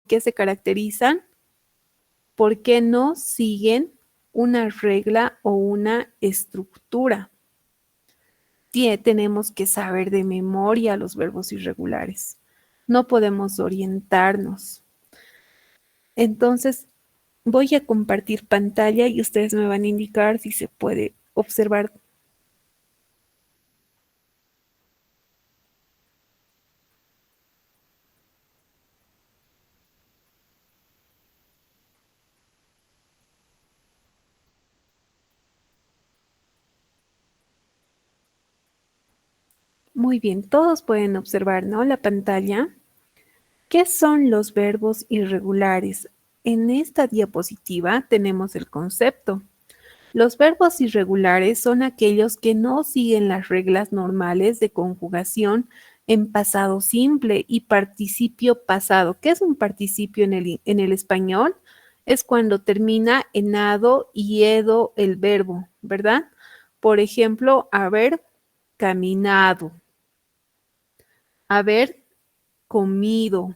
qué se caracterizan? Porque no siguen una regla o una estructura. Tenemos que saber de memoria los verbos irregulares. No podemos orientarnos. Entonces, voy a compartir pantalla y ustedes me van a indicar si se puede observar. Muy bien, todos pueden observar, ¿no? La pantalla. ¿Qué son los verbos irregulares? En esta diapositiva tenemos el concepto. Los verbos irregulares son aquellos que no siguen las reglas normales de conjugación en pasado simple y participio pasado. ¿Qué es un participio en el español? Es cuando termina en ado y edo el verbo, ¿verdad? Por ejemplo, haber caminado, haber comido,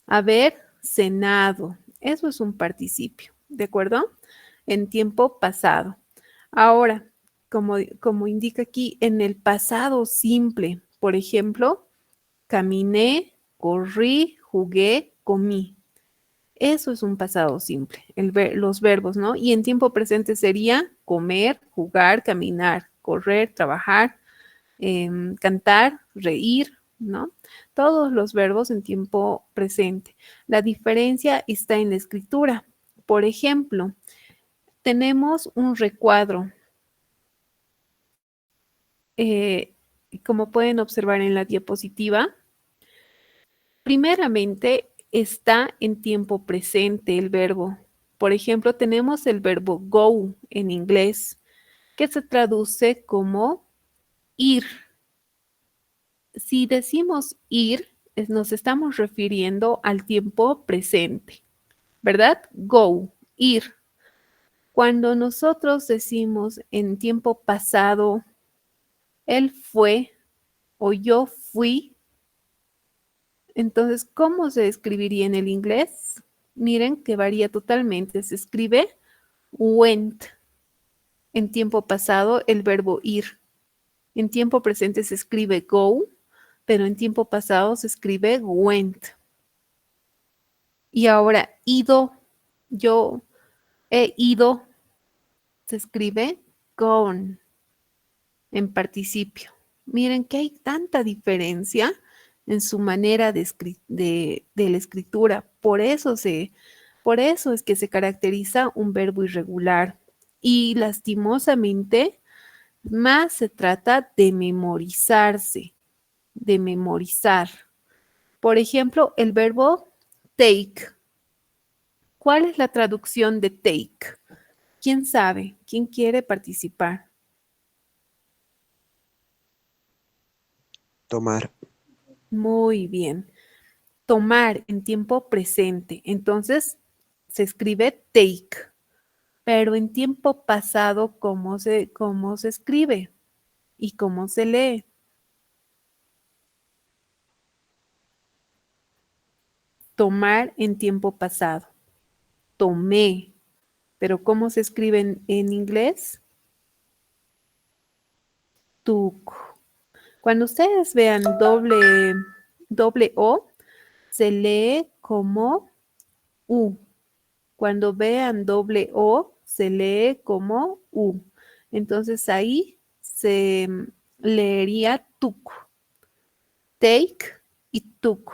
haber cenado. Eso es un participio, ¿de acuerdo? En tiempo pasado. Ahora, como indica aquí, en el pasado simple, por ejemplo, caminé, corrí, jugué, comí. Eso es un pasado simple, los verbos, ¿no? Y en tiempo presente sería comer, jugar, caminar, correr, trabajar, cantar, reír, ¿no? Todos los verbos en tiempo presente. La diferencia está en la escritura. Por ejemplo, tenemos un recuadro. Como pueden observar en la diapositiva, primeramente está en tiempo presente el verbo. Por ejemplo, tenemos el verbo go en inglés, que se traduce como ir. Si decimos ir, nos estamos refiriendo al tiempo presente, ¿verdad? Go, ir. Cuando nosotros decimos en tiempo pasado, él fue o yo fui, entonces, ¿cómo se escribiría en el inglés? Miren que varía totalmente. Se escribe went. En tiempo pasado, el verbo ir. En tiempo presente se escribe go, pero en tiempo pasado se escribe went. Y ahora, ido. Yo he ido. Se escribe gone en participio. Miren que hay tanta diferencia en su manera de la escritura. Por eso es que se caracteriza un verbo irregular. Y lastimosamente, más se trata de memorizarse, de memorizar. Por ejemplo, el verbo take. ¿Cuál es la traducción de take? ¿Quién sabe? ¿Quién quiere participar? Tomar. Muy bien. Tomar en tiempo presente. Entonces, se escribe take. Pero en tiempo pasado, cómo se escribe y cómo se lee? Tomar en tiempo pasado. Tomé. Pero ¿cómo se escribe en inglés? Took. Cuando ustedes vean doble O, se lee como U. Cuando vean doble O, se lee como U. Entonces ahí se leería took. Take y took.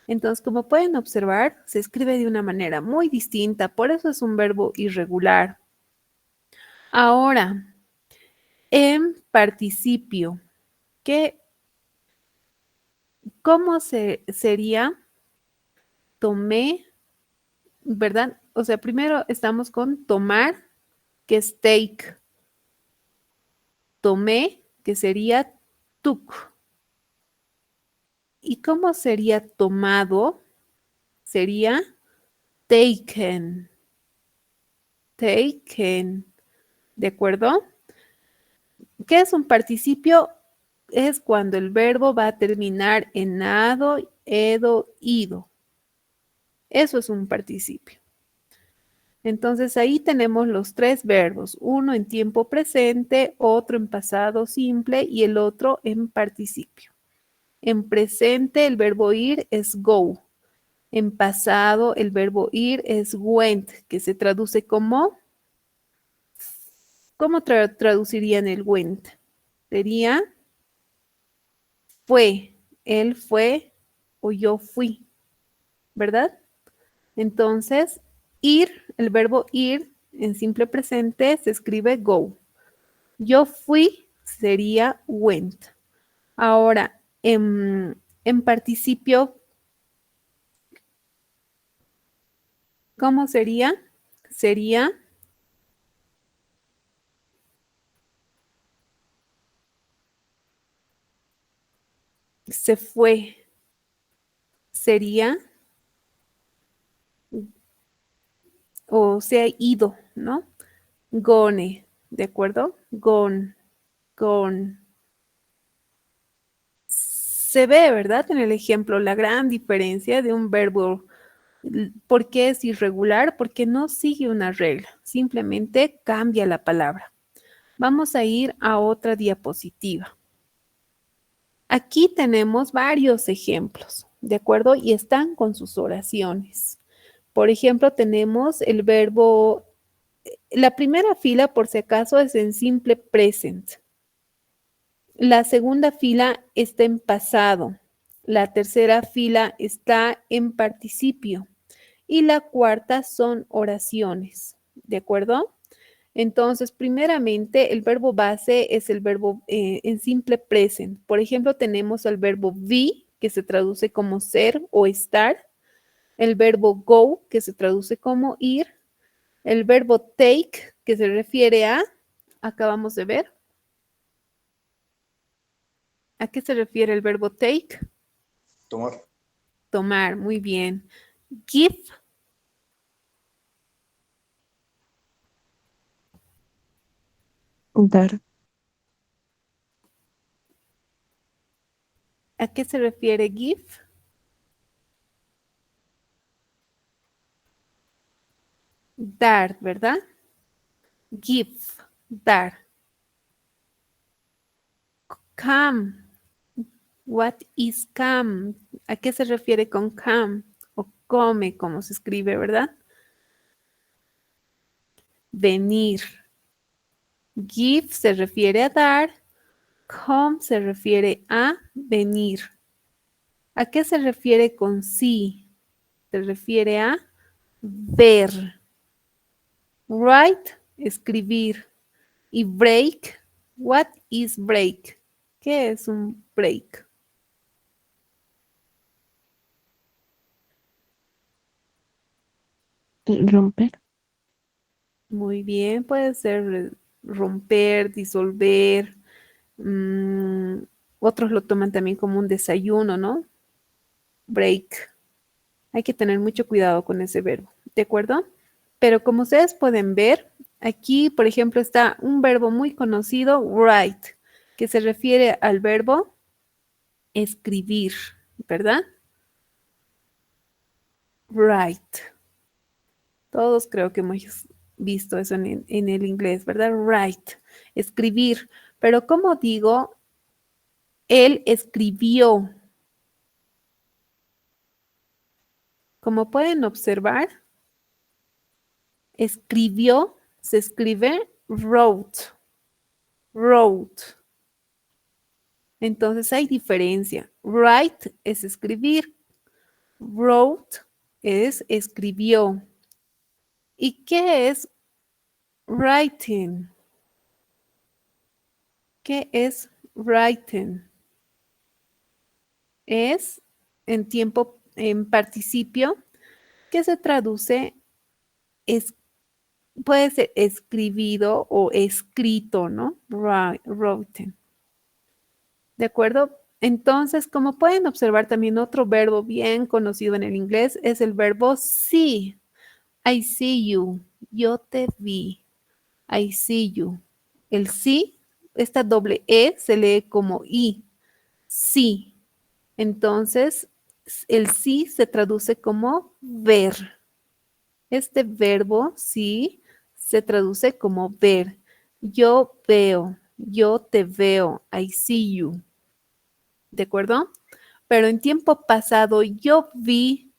Entonces, como pueden observar, se escribe de una manera muy distinta, por eso es un verbo irregular. Ahora, en participio, ¿cómo sería? Tomé, ¿verdad? O sea, primero estamos con tomar, que es take. Tomé, que sería took. ¿Y cómo sería tomado? Sería taken. Taken. ¿De acuerdo? ¿Qué es un participio? Es cuando el verbo va a terminar en ado, edo, ido. Eso es un participio. Entonces ahí tenemos los tres verbos, uno en tiempo presente, otro en pasado simple y el otro en participio. En presente el verbo ir es go. En pasado el verbo ir es went, que se traduce como, ¿cómo traducirían el went? Sería fue, él fue o yo fui, ¿verdad? Entonces, ir, el verbo ir en simple presente se escribe go. Yo fui sería went. Ahora, en participio, ¿cómo sería? Sería se fue. Sería o se ha ido, ¿no? Gone, ¿de acuerdo? Gone, gone. Se ve, ¿verdad? En el ejemplo, la gran diferencia de un verbo. ¿Por qué es irregular? Porque no sigue una regla, simplemente cambia la palabra. Vamos a ir a otra diapositiva. Aquí tenemos varios ejemplos, ¿de acuerdo? Y están con sus oraciones. Por ejemplo, tenemos el verbo, la primera fila, por si acaso, es en simple present. La segunda fila está en pasado. La tercera fila está en participio. Y la cuarta son oraciones, ¿de acuerdo? Entonces, primeramente, el verbo base es el verbo en simple present. Por ejemplo, tenemos el verbo be, que se traduce como ser o estar. El verbo go, que se traduce como ir. El verbo take, que se refiere a, acabamos de ver. ¿A qué se refiere el verbo take? Tomar. Tomar, muy bien. Give. Dar. ¿A qué se refiere give? Dar, ¿verdad? Give, dar. Come. What is come? ¿A qué se refiere con come? O come, como se escribe, ¿verdad? Venir. Give se refiere a dar. Come se refiere a venir. ¿A qué se refiere con see? Se refiere a ver. Write, escribir. Y break, what is break? ¿Qué es un break? Romper. Muy bien, puede ser romper, disolver. Otros lo toman también como un desayuno, ¿no? Break. Hay que tener mucho cuidado con ese verbo, ¿de acuerdo? Pero como ustedes pueden ver, aquí, por ejemplo, está un verbo muy conocido, write, que se refiere al verbo escribir, ¿verdad? Write. Todos creo que hemos visto eso en el inglés, ¿verdad? Write, escribir. Pero como digo, él escribió. Como pueden observar, escribió, se escribe wrote, wrote. Entonces hay diferencia. Write es escribir, wrote es escribió. ¿Y qué es writing? ¿Qué es writing? Es en tiempo, en participio, que se traduce, es, puede ser escribido o escrito, ¿no? Written. ¿De acuerdo? Entonces, como pueden observar también otro verbo bien conocido en el inglés es el verbo see. I see you. Yo te vi. I see you. El sí, esta doble E se lee como I. Sí. Entonces, el sí se traduce como ver. Este verbo, sí, se traduce como ver. Yo veo, yo te veo, I see you. ¿De acuerdo? Pero en tiempo pasado yo vi,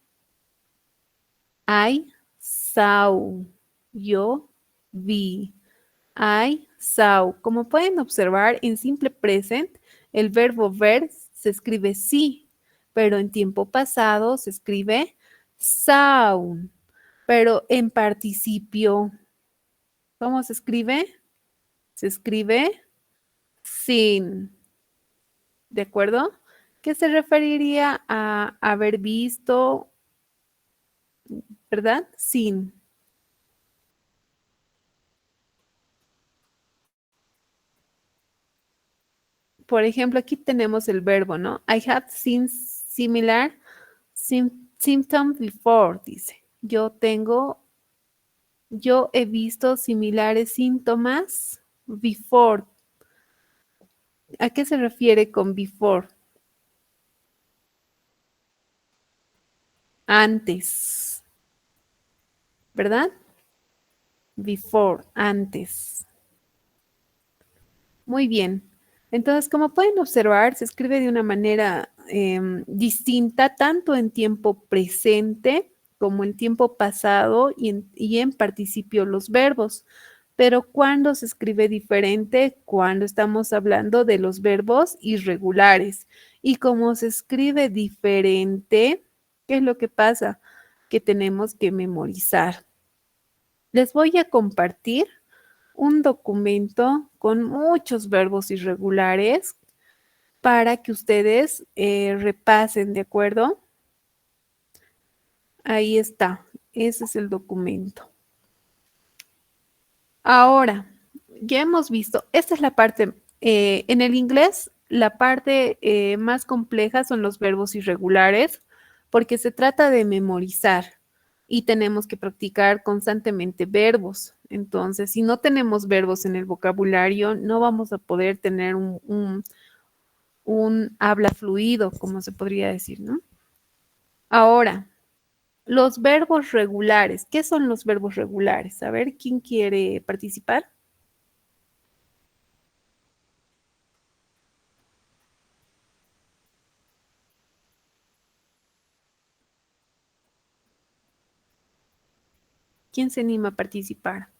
I saw. Yo vi, I saw. Como pueden observar, en simple present, el verbo ver se escribe sí, pero en tiempo pasado se escribe saw. Pero en participio, ¿cómo se escribe? Se escribe sin. ¿De acuerdo? Que se referiría a haber visto, ¿verdad? Sin. Por ejemplo, aquí tenemos el verbo, ¿no? I have seen similar symptoms before, dice. Yo he visto similares síntomas before. ¿A qué se refiere con before? Antes, ¿verdad? Before, antes. Muy bien. Entonces, como pueden observar, se escribe de una manera distinta, tanto en tiempo presente como en tiempo pasado y en participio los verbos. Pero ¿cuándo se escribe diferente? Cuando estamos hablando de los verbos irregulares. Y como se escribe diferente, ¿qué es lo que pasa? Que tenemos que memorizar. Les voy a compartir un documento con muchos verbos irregulares para que ustedes repasen, ¿de acuerdo? Ahí está, ese es el documento. Ahora, ya hemos visto, esta es la parte, en el inglés, la parte más compleja son los verbos irregulares, porque se trata de memorizar y tenemos que practicar constantemente verbos. Entonces, si no tenemos verbos en el vocabulario, no vamos a poder tener un habla fluido, como se podría decir, ¿no? Ahora, los verbos regulares. ¿Qué son los verbos regulares? A ver, ¿quién quiere participar? ¿Quién se anima a participar?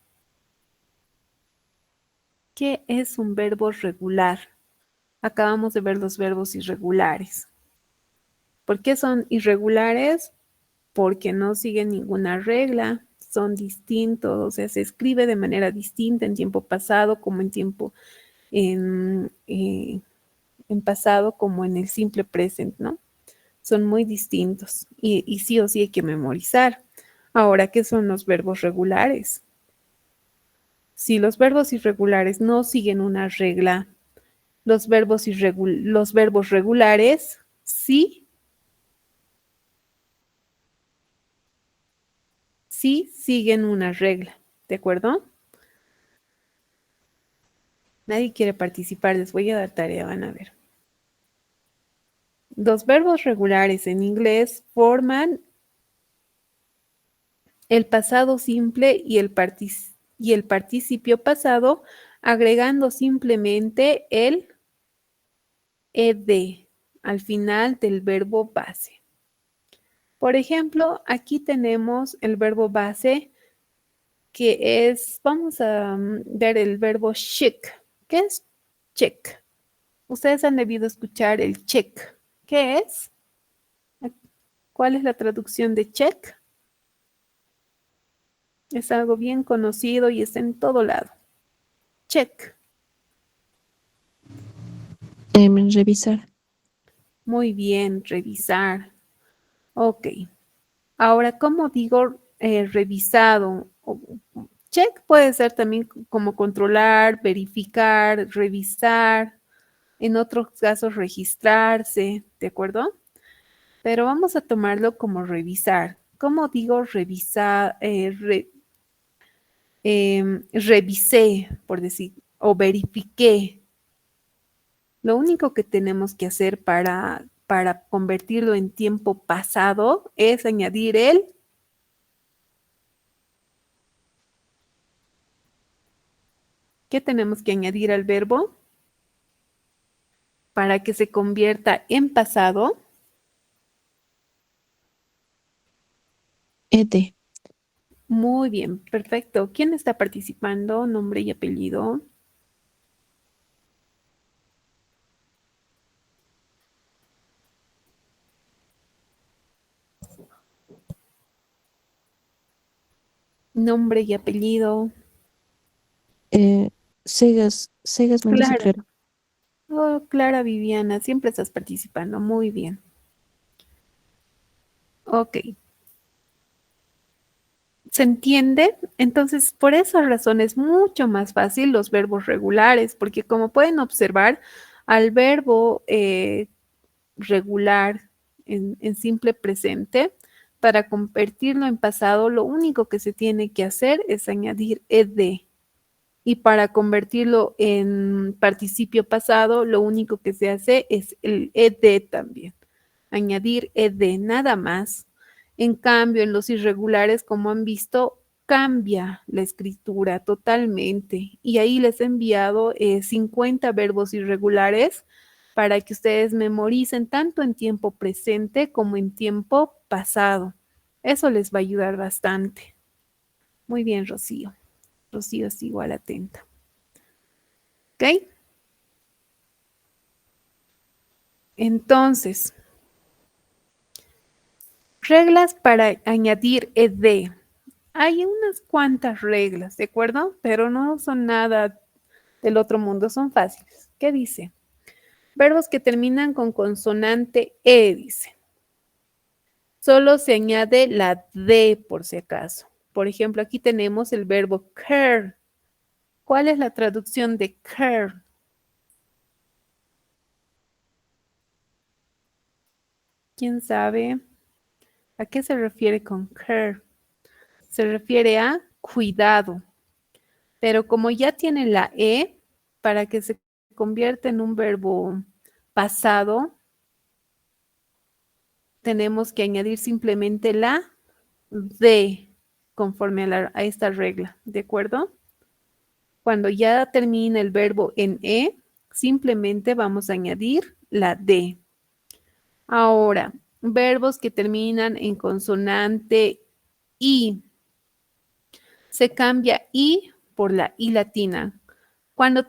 ¿Qué es un verbo regular? Acabamos de ver los verbos irregulares. ¿Por qué son irregulares? Porque no siguen ninguna regla, son distintos, o sea, se escribe de manera distinta en tiempo pasado como en tiempo en pasado como en el simple present, ¿no? Son muy distintos y sí o sí hay que memorizar. Ahora, ¿qué son los verbos regulares? Si los verbos irregulares no siguen una regla, los verbos regulares sí siguen una regla, ¿de acuerdo? Nadie quiere participar, les voy a dar tarea, van a ver. Los verbos regulares en inglés forman el pasado simple y el participio pasado, agregando simplemente el ed al final del verbo base. Por ejemplo, aquí tenemos el verbo base que es, vamos a ver el verbo check. ¿Qué es check? Ustedes han debido escuchar el check. ¿Qué es? ¿Cuál es la traducción de check? Es algo bien conocido y está en todo lado. Check. Revisar. Muy bien, revisar. Ok. Ahora, ¿cómo digo revisado? Check puede ser también como controlar, verificar, revisar, en otros casos registrarse, ¿de acuerdo? Pero vamos a tomarlo como revisar. ¿Cómo digo revisar? Revisé, por decir, o verifiqué. Lo único que tenemos que hacer para convertirlo en tiempo pasado es añadir el ¿Qué tenemos que añadir al verbo para que se convierta en pasado? Ed. Muy bien, perfecto. ¿Quién está participando? Nombre y apellido. Nombre y apellido. Segas Mendoza Clara. Clara. Oh, Clara Viviana, siempre estás participando. Muy bien. Ok. ¿Se entiende? Entonces, por esa razón es mucho más fácil los verbos regulares, porque como pueden observar, al verbo regular en simple presente, para convertirlo en pasado, lo único que se tiene que hacer es añadir ed. Y para convertirlo en participio pasado, lo único que se hace es el ed también. Añadir ed, nada más. En cambio, en los irregulares, como han visto, cambia la escritura totalmente. Y ahí les he enviado 50 verbos irregulares para que ustedes memoricen tanto en tiempo presente como en tiempo pasado. Eso les va a ayudar bastante. Muy bien, Rocío. Rocío es igual atenta. ¿Ok? Entonces, reglas para añadir ed. Hay unas cuantas reglas, ¿de acuerdo? Pero no son nada del otro mundo, son fáciles. ¿Qué dice? Verbos que terminan con consonante e, dice. Solo se añade la d por si acaso. Por ejemplo, aquí tenemos el verbo care. ¿Cuál es la traducción de care? ¿Quién sabe a qué se refiere con care? Se refiere a cuidado. Pero como ya tiene la e, para que se convierta en un verbo pasado, tenemos que añadir simplemente la de conforme a esta regla, ¿de acuerdo? Cuando ya termina el verbo en e, simplemente vamos a añadir la de. Ahora, verbos que terminan en consonante i. Se cambia i por la i latina. Cuando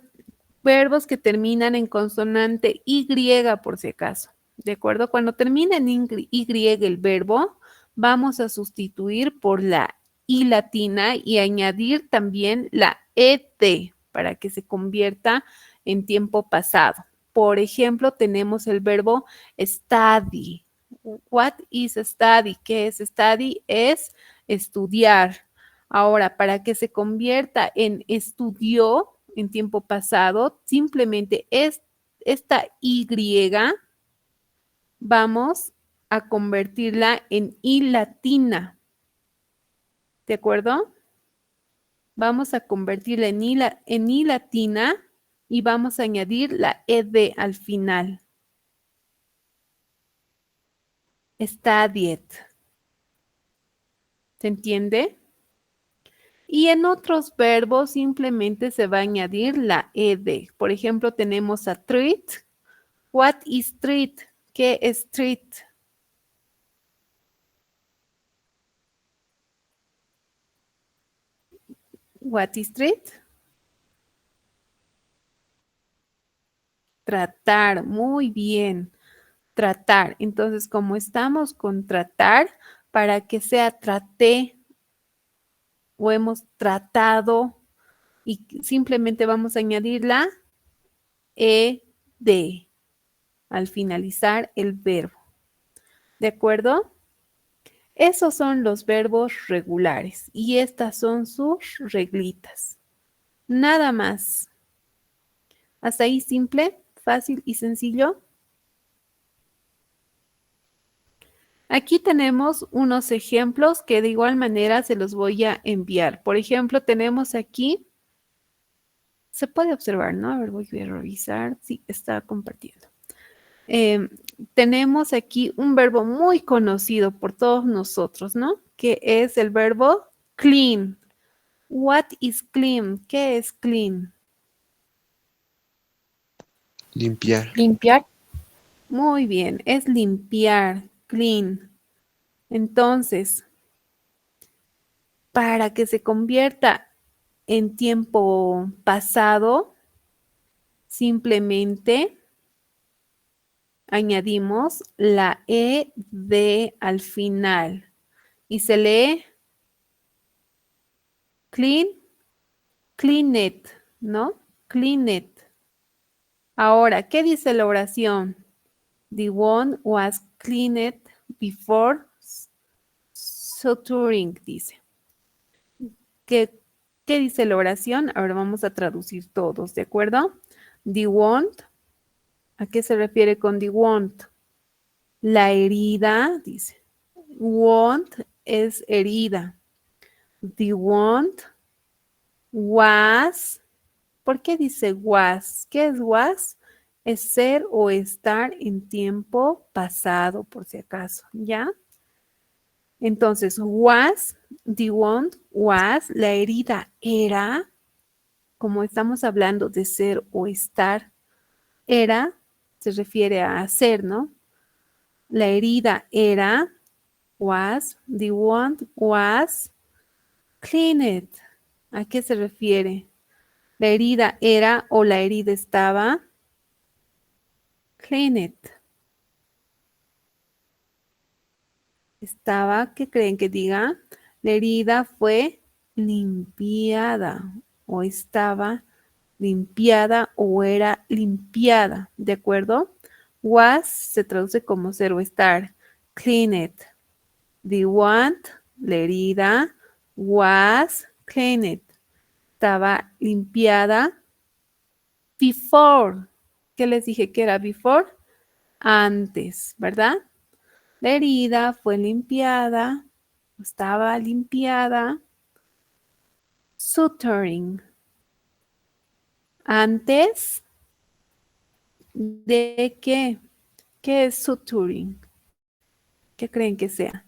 verbos que terminan en consonante y, por si acaso, ¿de acuerdo? Cuando termina en y el verbo, vamos a sustituir por la i latina y añadir también la ed para que se convierta en tiempo pasado. Por ejemplo, tenemos el verbo study. What is study? ¿Qué es study? Es estudiar. Ahora, para que se convierta en estudió en tiempo pasado, simplemente esta Y vamos a convertirla en I latina. ¿De acuerdo? Vamos a convertirla en I latina y vamos a añadir la ed al final. Studied. ¿Se entiende? Y en otros verbos simplemente se va a añadir la ed. Por ejemplo, tenemos a treat. What is treat? ¿Qué es treat? What is treat? Tratar, muy bien. Tratar. Entonces, como estamos con tratar, para que sea traté o hemos tratado y simplemente vamos a añadir la ed al finalizar el verbo. ¿De acuerdo? Esos son los verbos regulares y estas son sus reglitas. Nada más. Hasta ahí simple, fácil y sencillo. Aquí tenemos unos ejemplos que de igual manera se los voy a enviar. Por ejemplo, tenemos aquí, se puede observar, ¿no? A ver, voy a revisar. Sí, está compartiendo. Tenemos aquí un verbo muy conocido por todos nosotros, ¿no? Que es el verbo clean. What is clean? ¿Qué es clean? Limpiar. Limpiar. Muy bien, es limpiar, clean. Entonces, para que se convierta en tiempo pasado, simplemente añadimos la ed al final y se lee clean, cleaned, ¿no? Cleaned. Ahora, ¿qué dice la oración? The one was cleaned before suturing, dice. ¿Qué dice la oración? Ahora vamos a traducir todos, ¿de acuerdo? The wound, ¿a qué se refiere con the wound? La herida, dice. Wound es herida. The wound was, ¿por qué dice was? ¿Qué es was? Es ser o estar en tiempo pasado, por si acaso, ¿ya? Entonces, was, the wound was, la herida era, como estamos hablando de ser o estar, era, se refiere a ser, ¿no? La herida era, was, the wound was, cleaned. ¿A qué se refiere? La herida era o la herida estaba, cleaned. Estaba, ¿qué creen que diga? La herida fue limpiada o estaba limpiada o era limpiada, ¿de acuerdo? Was se traduce como ser o estar. Cleaned. The wound, la herida, was cleaned. Estaba limpiada. Before. ¿Qué les dije que era before? Antes, ¿verdad? La herida fue limpiada, estaba limpiada. Suturing. Antes de qué? ¿Qué es suturing? ¿Qué creen que sea?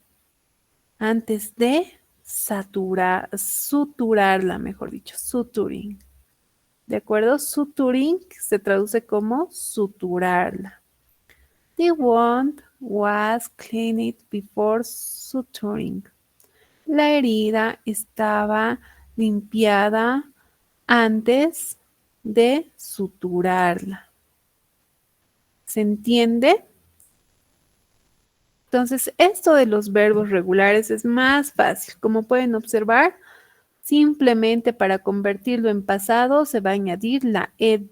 Antes de suturarla, mejor dicho, suturing. ¿De acuerdo? Suturing se traduce como suturarla. The wound was cleaned before suturing. La herida estaba limpiada antes de suturarla. ¿Se entiende? Entonces, esto de los verbos regulares es más fácil. Como pueden observar, simplemente para convertirlo en pasado se va a añadir la ed.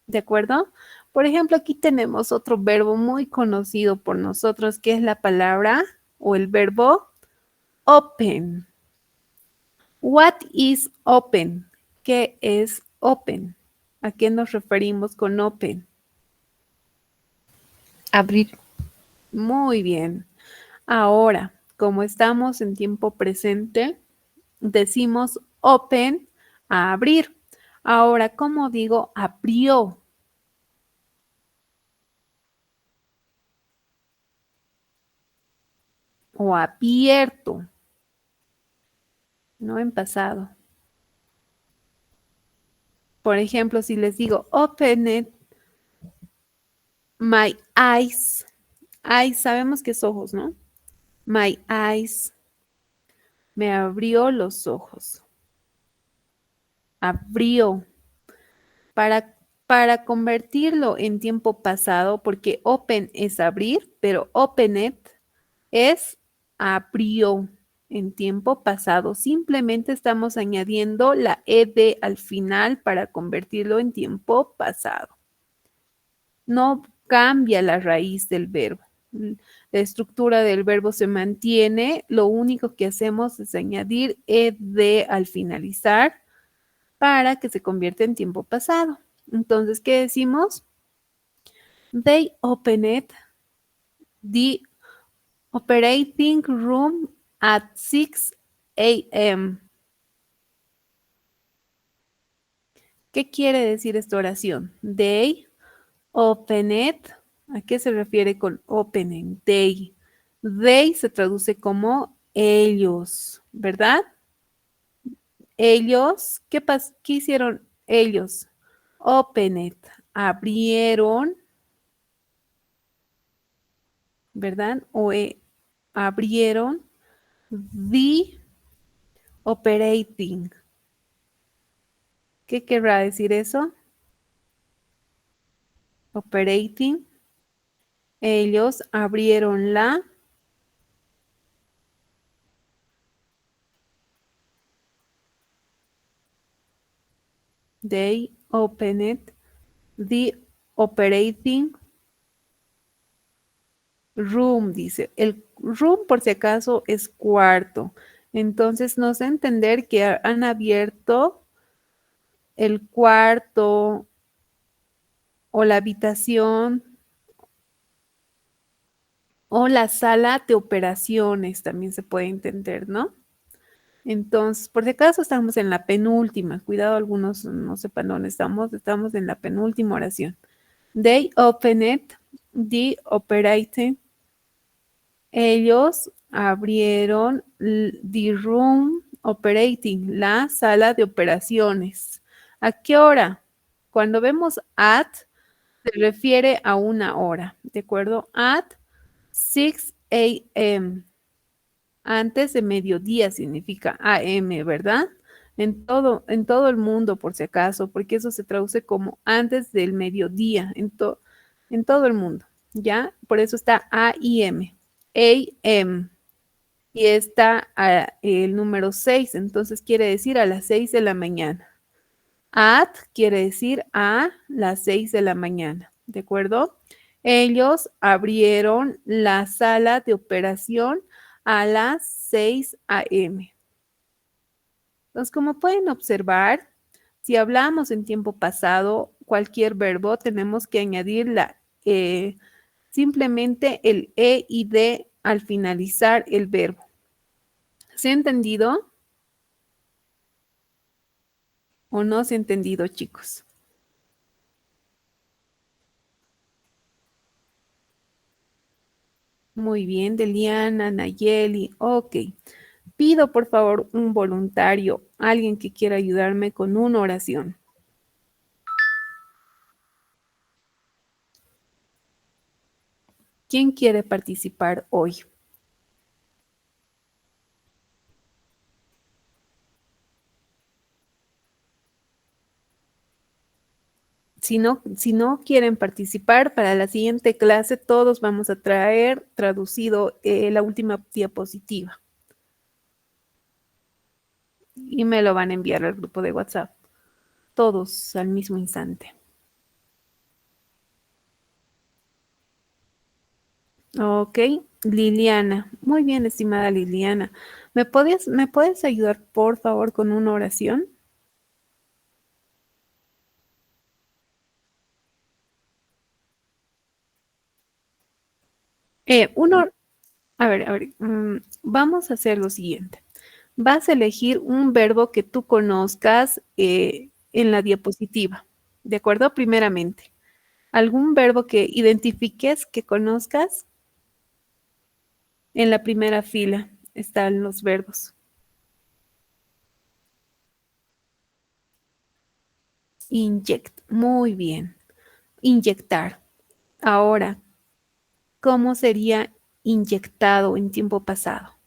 ¿De acuerdo? Por ejemplo, aquí tenemos otro verbo muy conocido por nosotros, que es la palabra o el verbo open. What is open? ¿Qué es open? ¿A qué nos referimos con open? Abrir. Muy bien. Ahora, como estamos en tiempo presente, decimos open a abrir. Ahora, ¿cómo digo abrió? O abierto, no en pasado. Por ejemplo, si les digo open my eyes. Eyes, sabemos que es ojos, ¿no? My eyes. Me abrió los ojos. Abrió. Para convertirlo en tiempo pasado, porque open es abrir, pero opened es abrió en tiempo pasado. Simplemente estamos añadiendo la ed al final para convertirlo en tiempo pasado. No cambia la raíz del verbo. La estructura del verbo se mantiene. Lo único que hacemos es añadir ed al finalizar para que se convierta en tiempo pasado. Entonces, ¿qué decimos? They opened the operating room at 6 a.m. ¿Qué quiere decir esta oración? They opened. ¿A qué se refiere con opening? They. They se traduce como ellos, ¿verdad? Ellos, ¿qué hicieron ellos? Opened, abrieron, ¿verdad? O abrieron the operating. ¿Qué querrá decir eso? Operating. Ellos abrieron la They opened the operating room, dice. El room, por si acaso, es cuarto. Entonces, nos da a entender que han abierto el cuarto o la habitación o la sala de operaciones, también se puede entender, ¿no? Entonces, por si acaso estamos en la penúltima. Cuidado, algunos no sepan dónde estamos. Estamos en la penúltima oración. They opened the operating. Ellos abrieron the room operating, la sala de operaciones. ¿A qué hora? Cuando vemos at, se refiere a una hora, ¿de acuerdo? At 6 a.m. Antes de mediodía significa AM, ¿verdad? En todo el mundo, por si acaso, porque eso se traduce como antes del mediodía, en todo el mundo, ¿ya? Por eso está AIM, AM, y está el número 6, entonces quiere decir a las 6 de la mañana. At quiere decir a las 6 de la mañana, ¿de acuerdo? Ellos abrieron la sala de operación a las 6 a.m. Entonces, como pueden observar, si hablamos en tiempo pasado, cualquier verbo tenemos que añadir simplemente el e y d al finalizar el verbo. ¿Se ha entendido o no se ha entendido, chicos? Muy bien, Deliana, Nayeli, ok. Pido por favor un voluntario, alguien que quiera ayudarme con una oración. ¿Quién quiere participar hoy? Si no quieren participar, para la siguiente clase todos vamos a traer traducido la última diapositiva. Y me lo van a enviar al grupo de WhatsApp. Todos al mismo instante. Ok, Liliana. Muy bien, estimada Liliana. ¿Me puedes ayudar, por favor, con una oración? A ver, vamos a hacer lo siguiente. Vas a elegir un verbo que tú conozcas en la diapositiva, ¿de acuerdo? Primeramente, algún verbo que identifiques, que conozcas. En la primera fila están los verbos. Inject, muy bien. Inyectar. Ahora, ¿cómo sería inyectado en tiempo pasado?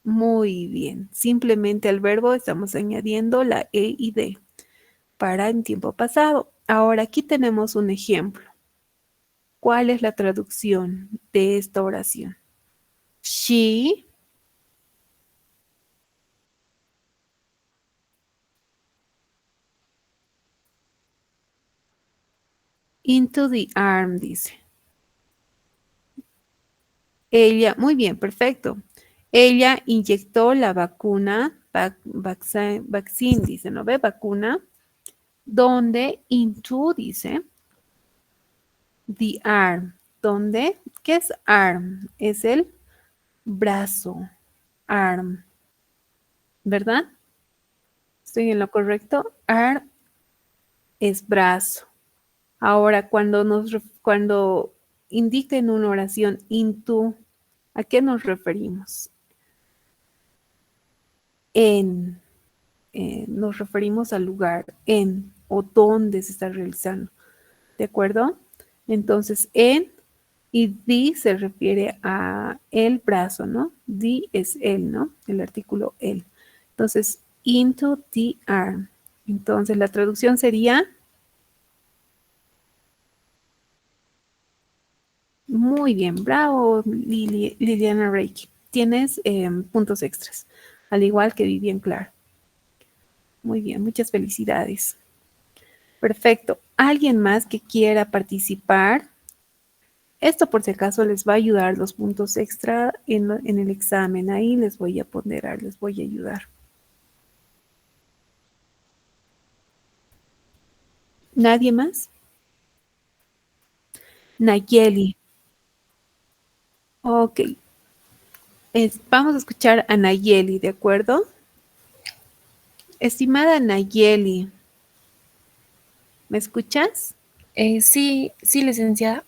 Muy bien. Simplemente al verbo estamos añadiendo la E y D para en tiempo pasado. Ahora aquí tenemos un ejemplo. ¿Cuál es la traducción de esta oración? She into the arm, dice. Ella, muy bien, perfecto. Ella inyectó la vacuna, vaccine, dice, ¿no ve? Vacuna, donde into, dice, the arm. ¿Dónde? ¿Qué es arm? Es el brazo, arm, ¿verdad? ¿Estoy en lo correcto? Arm es brazo. Ahora, cuando indica en una oración into, ¿a qué nos referimos? En. nos referimos al lugar en o dónde se está realizando. ¿De acuerdo? Entonces, en y the se refiere a el brazo, ¿no? The es el, ¿no? El artículo el. Entonces, into the arm. Entonces, la traducción sería... Muy bien, bravo, Liliana Reiki. Tienes puntos extras, al igual que Vivian Clark. Muy bien, muchas felicidades. Perfecto. ¿Alguien más que quiera participar? Esto por si acaso les va a ayudar los puntos extra en el examen. Ahí les voy a ponderar, les voy a ayudar. ¿Nadie más? Nayeli. Ok. Vamos a escuchar a Nayeli, ¿de acuerdo? Estimada Nayeli, ¿me escuchas? Sí, licenciada.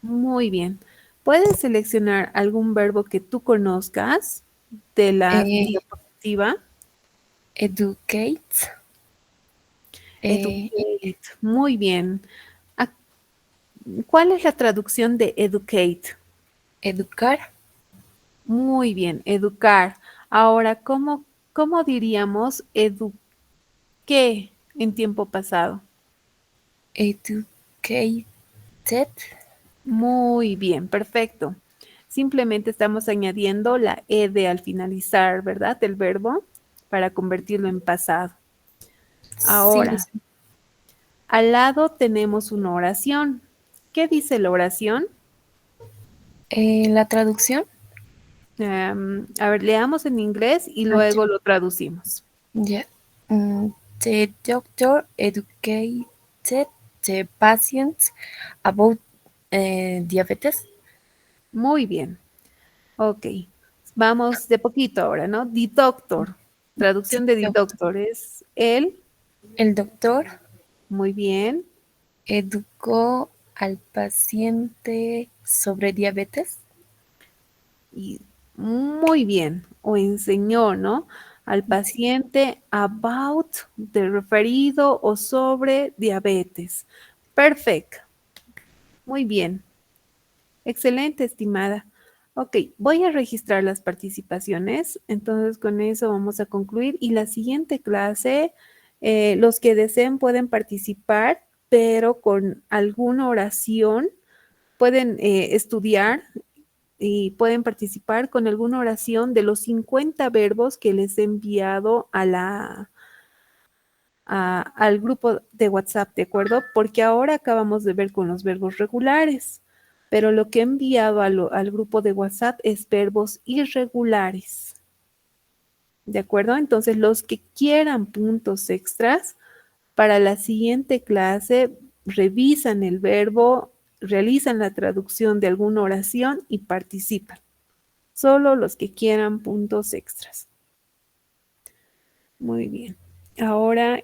Muy bien. ¿Puedes seleccionar algún verbo que tú conozcas de la diapositiva? Educate. Educate. Muy bien. Ah, ¿cuál es la traducción de educate? Educar. Muy bien, educar. Ahora, ¿cómo diríamos eduqué en tiempo pasado? Educated. Muy bien, perfecto. Simplemente estamos añadiendo la ed al finalizar, ¿verdad? Del verbo para convertirlo en pasado. Sí, Ahora, al lado tenemos una oración. ¿Qué dice la oración? La traducción. A ver, leamos en inglés y luego lo traducimos. Yeah. The doctor educated the patients about diabetes. Muy bien. Ok. Vamos de poquito ahora, ¿no? The doctor. Sí, Traducción de the doctor. doctor es él. El doctor Muy bien. educó al paciente sobre diabetes. Y muy bien. O enseñó, ¿no? Al Sí. paciente about, de referido o sobre diabetes. Perfecto. Muy bien. Excelente, estimada. Ok, voy a registrar las participaciones, entonces con eso vamos a concluir y la siguiente clase, los que deseen pueden participar, pero con alguna oración, pueden estudiar y pueden participar con alguna oración de los 50 verbos que les he enviado al grupo de WhatsApp, ¿de acuerdo? Porque ahora acabamos de ver con los verbos regulares, pero lo que he enviado al grupo de WhatsApp es verbos irregulares, ¿de acuerdo? Entonces, los que quieran puntos extras, para la siguiente clase revisan el verbo, realizan la traducción de alguna oración y participan. Solo los que quieran puntos extras. Muy bien. Ahora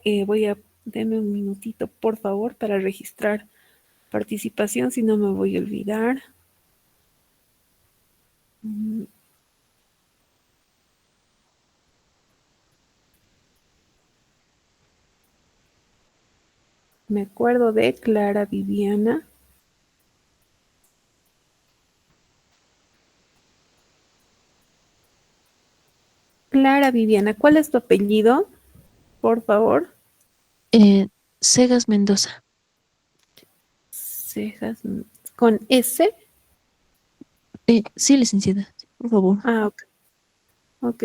denme un minutito, por favor, para registrar participación, si no me voy a olvidar. Me acuerdo de Clara Viviana. Clara Viviana, ¿cuál es tu apellido? Por favor. Segas Mendoza. Cejas, con S. Sí, licenciada, por favor. Ah, ok. Ok.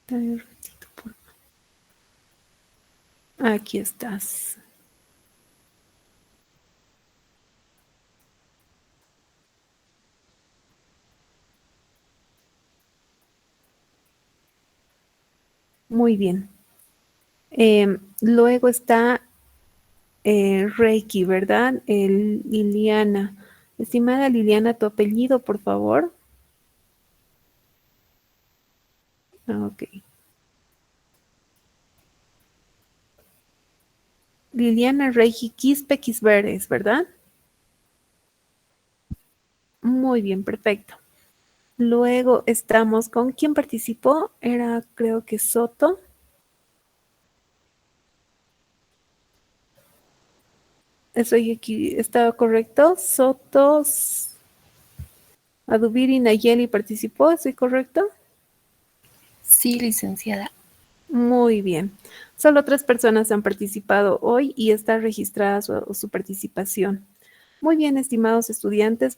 Dame un ratito, por favor. Aquí estás. Muy bien. Luego está Reiki, ¿verdad? Liliana. Estimada Liliana, tu apellido, por favor. Ok. Liliana Reiki Quispe Quisberes, ¿verdad? Muy bien, perfecto. Luego estamos con quién participó. Era, creo que Soto. Estoy aquí, ¿está correcto? Sotos, Adubiri, Nayeli participó, ¿estoy correcto? Sí, licenciada. Muy bien. Solo 3 personas han participado hoy y está registrada su participación. Muy bien, estimados estudiantes.